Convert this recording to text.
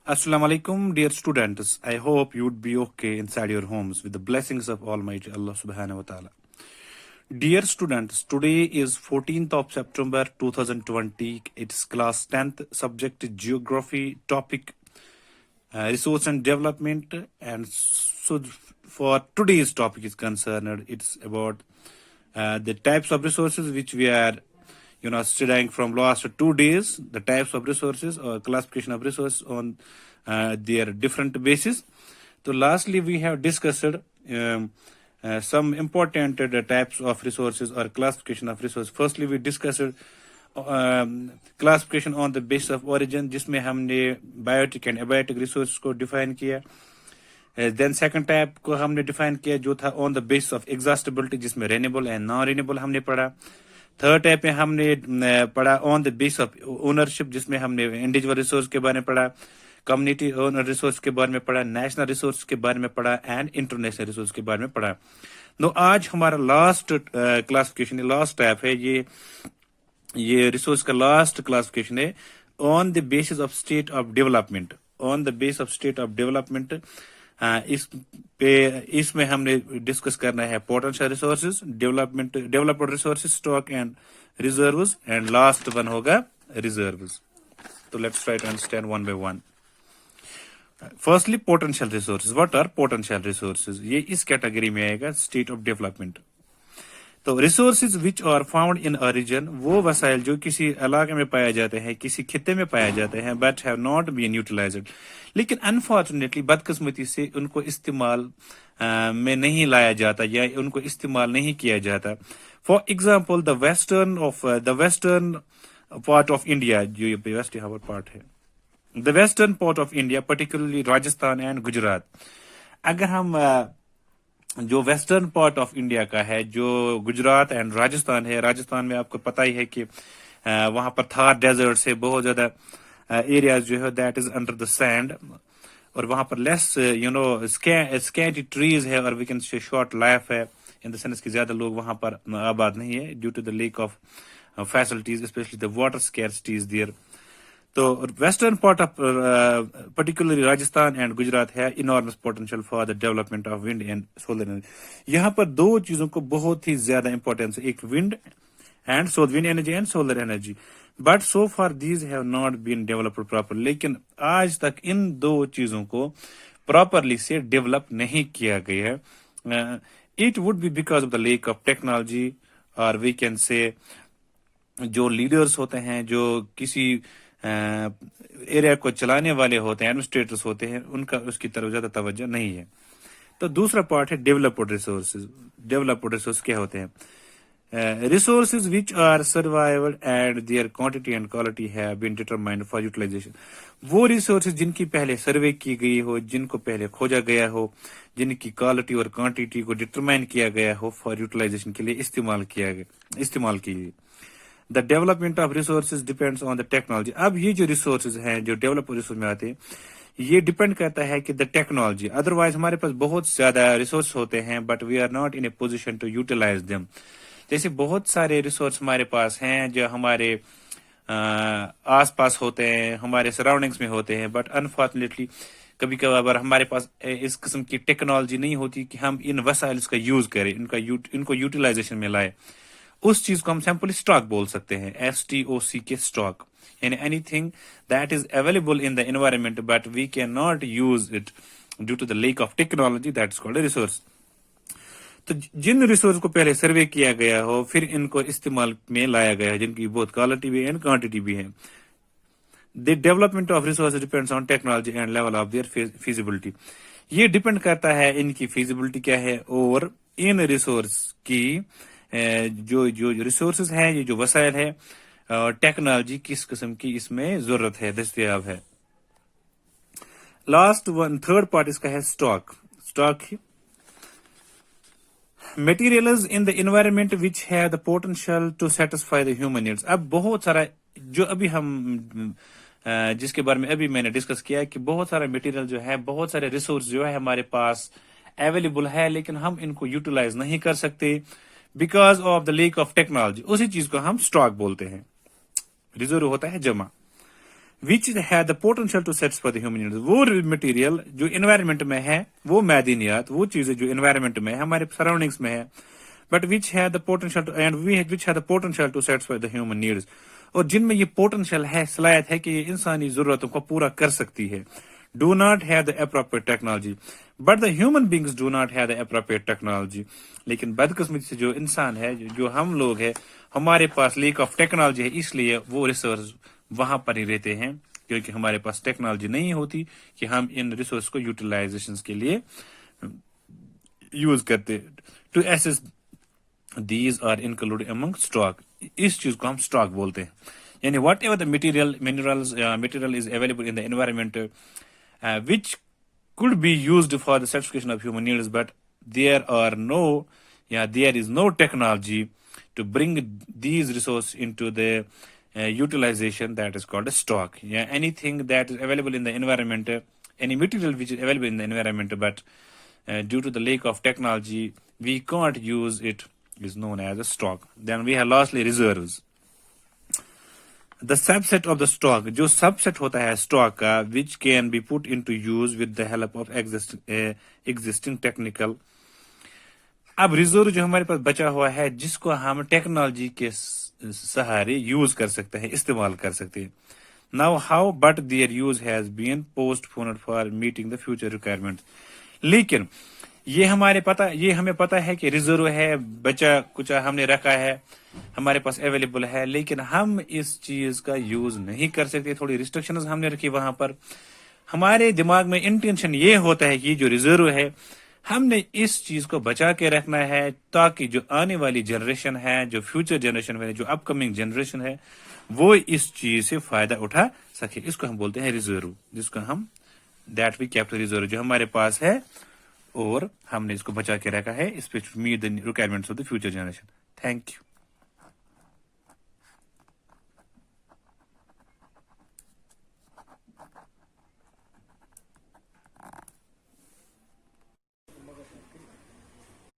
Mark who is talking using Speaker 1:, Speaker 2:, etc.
Speaker 1: Assalamu alaikum, dear students. I hope you'd be okay inside your homes with the blessings of Almighty Allah subhanahu wa ta'ala. Dear students, today is 14th of September 2020. It's class 10th, subject geography, topic resource and development. And so for today's topic is concerned, it's about the types of resources which we are studying from last 2 days, the types of resources or classification of resources on their different basis. So lastly, we have discussed some important types of resources or classification of resources. Firstly, we discussed classification on the basis of origin, जिसमें हमने biotic and abiotic resources को define किया. Then second type को हमने define किया जो था on the basis of exhaustibility, जिसमें renewable and non-renewable हमने पढ़ा. थर्ड टाइप में हमने पढ़ा on the base of ownership, जिसमें हमने इंडिविजुअल रिसोर्स के बारे में पढ़ा, कम्युनिटी ओनर रिसोर्स के बारे में पढ़ा, नेशनल रिसोर्स के बारे में पढ़ा एंड इंटरनेशनल रिसोर्स के बारे में पढ़ा. नो आज हमारा लास्ट क्लासिफिकेशन लास्ट टाइप है, ये रिसोर्स का लास्ट क्लासिफिकेशन है on the basis of state of development. On the base of state of development इसमें हमने डिस्कस करना है potential resources, developed resources, stock and reserves, and last one होगा reserves. तो let's try to understand one by one. Firstly potential resources. What are potential resources? ये इस category में आएगा स्टेट ऑफ डेवलपमेंट. तो resources which are found in a region, वो वसाइल जो किसी इलाके में पाए जाते हैं, किसी खित्ते में पाए जाते हैं, but have not been utilised, लेकिन अनफॉर्चुनेटली बदकिस्मती से उनको इस्तेमाल में नहीं लाया जाता या उनको इस्तेमाल नहीं किया जाता. For example the western part of India, जो ये वेस्ट पार्ट है, the western part of India particularly Rajasthan and Gujarat. अगर हम जो वेस्टर्न पार्ट ऑफ इंडिया का है, जो गुजरात एंड राजस्थान है, राजस्थान में आपको पता ही है कि वहां पर थार डेजर्ट से बहुत ज्यादा एरियाज जो है that is under the sand, और वहां पर लेस स्कैंटी ट्रीज है और we can say short life है, इन द सेंस कि ज्यादा लोग वहां पर आबाद नहीं है due to the lack of facilities, specially the water scarcity is there. तो western part of particularly Rajasthan and Gujarat है enormous potential for the development of wind and solar energy. यहाँ पर दो चीजों को बहुत ही ज्यादा इंपॉर्टेंस है, एक wind energy and solar energy, but so far these have not been developed proper. लेकिन आज तक इन दो चीजों को प्रॉपरली से डेवलप नहीं किया गया है. It would be because of the lack of technology, और वी कैन से जो लीडर्स होते हैं, जो किसी एरिया को चलाने वाले होते हैं, एडमिनिस्ट्रेटर्स होते हैं, उनका उसकी तरफ ज्यादा तवज्जो नहीं है. तो दूसरा पार्ट है डेवलप्ड रिसोर्सेज. डेवलप्ड रिसोर्स क्या होते हैं? Resources which are survival and their quantity and quality have been determined for utilisation. वो रिसोर्सेज जिनकी पहले सर्वे की गई हो, जिनको पहले खोजा गया हो, जिनकी क्वालिटी और क्वांटिटी को डिटरमाइन किया गया हो फॉर यूटिलाइजेशन के लिए इस्तेमाल की गई. The development of resources depends on the technology. अब ये जो रिसोर्सेज हैं जो डेवलप रिसोर्स में आते हैं, ये डिपेंड करता है कि द टेक्नोलॉजी. अदरवाइज हमारे पास बहुत ज्यादा रिसोर्स होते हैं but we are not in a position to utilise them. जैसे बहुत सारे रिसोर्स हमारे पास हैं जो हमारे आस पास होते हैं, हमारे सराउंडिंग्स में होते हैं, बट अनफॉर्चुनेटली कभी कभार हमारे पास इस किस्म की टेक्नोलॉजी नहीं होती कि हम इन वसाइल का यूज करें, इनको यूटिलाइजेशन में लाए. उस चीज को हम सिंपली स्टॉक बोल सकते हैं, STOCK स्टॉक, यानी anything that is available in the environment but we can not use it due to the lack of technology, that is called resource. तो जिन रिसोर्स को पहले सर्वे किया गया हो, फिर इनको इस्तेमाल में लाया गया है, जिनकी बहुत क्वालिटी भी एंड क्वांटिटी भी है. The development of resource depends on technology and level of their feasibility. ये डिपेंड करता है इनकी फिजिबिलिटी क्या है और इन रिसोर्स की जो रिसोर्सेज हैं, ये जो वसाइल है, टेक्नोलॉजी किस किस्म की इसमें जरूरत है, दस्तयाब है. लास्ट वन थर्ड पार्ट इसका है stock. Materials in the environment which have the potential to satisfy the human needs. अब बहुत सारा जो अभी हम जिसके बारे में अभी मैंने डिस्कस किया है कि बहुत सारा मटेरियल जो है, बहुत सारे रिसोर्स जो है हमारे पास अवेलेबल है, लेकिन हम इनको यूटिलाइज नहीं कर सकते because of the lack of technology. उसी चीज को हम स्टॉक बोलते हैं. रिजर्व होता है जमा. which had the potential to satisfy the human needs. وہ مٹیریل جو انوائرمنٹ میں ہے، وہ معدنیات، وہ چیزیں جو انوائرمنٹ میں ہے، ہمارے سراؤنڈنگس میں ہے، but which had the potential to and which had the potential to satisfy the human needs. اور جن میں یہ پوٹینشیل ہے، صلاحیت ہے کہ یہ انسانی ضرورتوں کو پورا کر سکتی ہے. Do not have the appropriate technology, but the human beings do not have the appropriate technology. لیکن بدقسمتی سے جو انسان ہے، جو ہم لوگ ہیں، ہمارے پاس لیک آف ٹیکنالوجی ہے، اس لیے وہ ریسورس وہاں پر ہی رہتے ہیں، کیونکہ ہمارے پاس ٹیکنالوجی نہیں ہوتی کہ ہم ان ریسورس کو یوٹیلائزیشن کے لیے یوز کرتے. To assess these are include among stock. اس چیز کو ہم اسٹاک بولتے ہیں. یعنی whatever the material is available in the environment which could be used for the satisfaction of human needs, but there is no technology to bring these resources into the utilization, that is called a stock. Anything that is available in the environment, any material which is available in the environment, but due to the lack of technology we can't use it, is known as a stock. Then we have lastly reserves. The subset of the stock, جو subset ہوتا ہے stock کا, which can be put into use with the help of existing technical. اب reserve جو ہمارے پاس بچا ہوا ہے، جس کو ہم ٹیکنالوجی کے سہارے یوز کر سکتے ہیں، استعمال کر سکتے ہیں. Now how, but their use has been postponed for meeting the future requirements. لیکن یہ ہمیں پتا ہے کہ ریزرو ہے، بچا کچا ہم نے رکھا ہے، ہمارے پاس اویلیبل ہے، لیکن ہم اس چیز کا یوز نہیں کر سکتے. تھوڑی ریسٹرکشنز ہم نے رکھی وہاں پر. ہمارے دماغ میں انٹینشن یہ ہوتا ہے کہ یہ جو ریزرو ہے، ہم نے اس چیز کو بچا کے رکھنا ہے تاکہ جو آنے والی جنریشن ہے، جو فیوچر جنریشن ہے، جو اپ کمنگ جنریشن ہے، وہ اس چیز سے فائدہ اٹھا سکے. اس کو ہم بولتے ہیں ریزرو، جس کو ہم دیٹ وی کیپٹ ریزرو، جو ہمارے پاس ہے اور ہم نے اس کو بچا کے رکھا ہے، اس پہ meet the requirements of the future generation. Thank you.